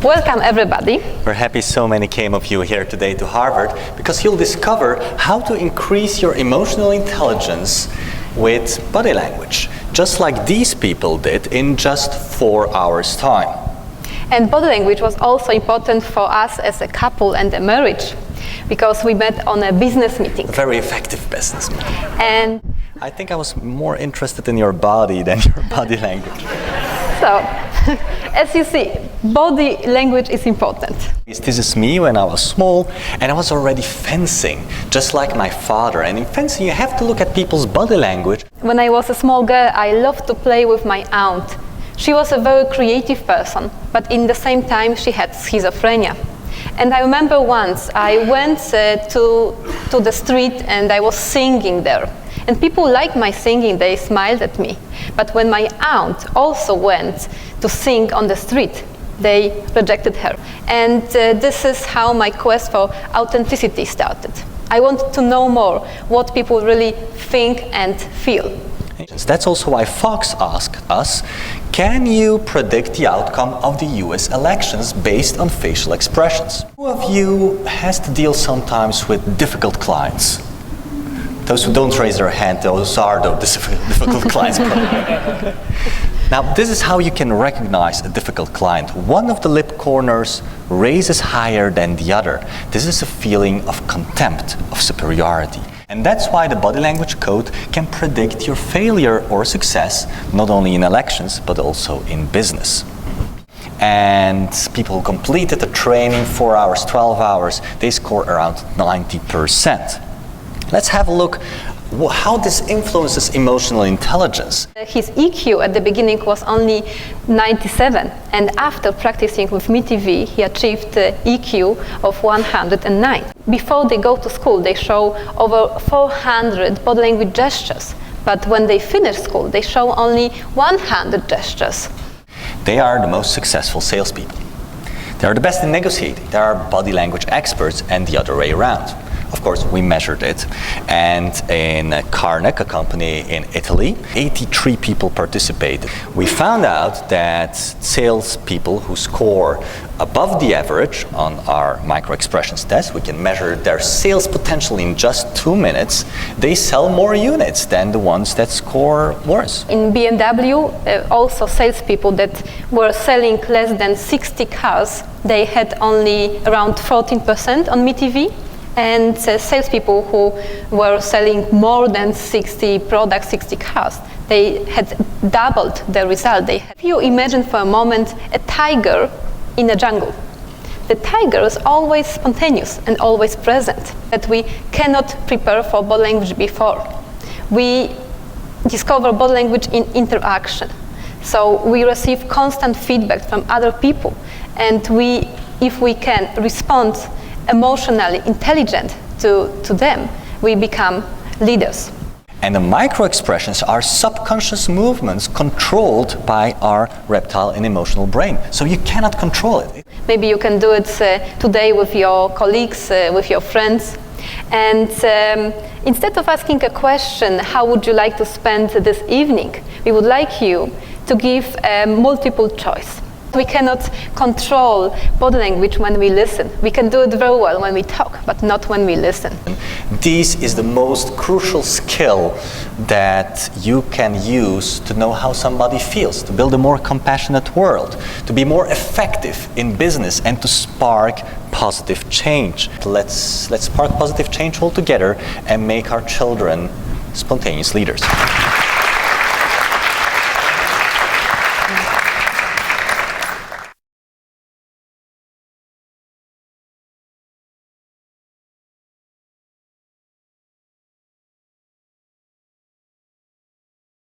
Welcome everybody. We're happy so many came of you here today to Harvard because you'll discover how to increase your emotional intelligence with body language, just like these people did in just 4 hours' time. And body language was also important for us as a couple and a marriage because we met on a business meeting. A very effective business meeting. And I think I was more interested in your body than your body language. So, as you see, body language is important. This is me when I was small, and I was already fencing, just like my father. And in fencing, you have to look at people's body language. When I was a small girl, I loved to play with my aunt. She was a very creative person, but in the same time, she had schizophrenia. And I remember once I went to the street and I was singing there. And people liked my singing, they smiled at me. But when my aunt also went to sing on the street, they rejected her. And this is how my quest for authenticity started. I wanted to know more what people really think and feel. That's also why Fox asked us, can you predict the outcome of the US elections based on facial expressions? Who of you has to deal sometimes with difficult clients? Those who don't raise their hand, those are the difficult clients. Now, this is how you can recognize a difficult client. One of the lip corners raises higher than the other. This is a feeling of contempt, of superiority. And that's why the body language code can predict your failure or success, not only in elections, but also in business. And people who completed the training 4 hours, 12 hours, they score around 90%. Let's have a look how this influences emotional intelligence. His EQ at the beginning was only 97, and after practicing with MeTV, he achieved EQ of 109. Before they go to school, they show over 400 body language gestures, but when they finish school, they show only 100 gestures. They are the most successful salespeople. They are the best in negotiating. They are body language experts, and the other way around. Of course, we measured it, and in Carnegie, a company in Italy, 83 people participated. We found out that salespeople who score above the average on our micro-expressions test, we can measure their sales potential in just 2 minutes, they sell more units than the ones that score worse. In BMW, also salespeople that were selling less than 60 cars, they had only around 14% on MeTV. And salespeople who were selling more than 60 products, 60 cars, they had doubled the result. If you imagine for a moment a tiger in a jungle, the tiger is always spontaneous and always present, that we cannot prepare for body language before. We discover body language in interaction. So we receive constant feedback from other people, and if we can respond emotionally intelligent to them, we become leaders. And the micro-expressions are subconscious movements controlled by our reptile and emotional brain. So you cannot control it. Maybe you can do it today with your colleagues, with your friends. And instead of asking a question, how would you like to spend this evening? We would like you to give a multiple choice. We cannot control body language when we listen. We can do it very well when we talk, but not when we listen. This is the most crucial skill that you can use to know how somebody feels, to build a more compassionate world, to be more effective in business, and to spark positive change. Let's spark positive change all together and make our children spontaneous leaders.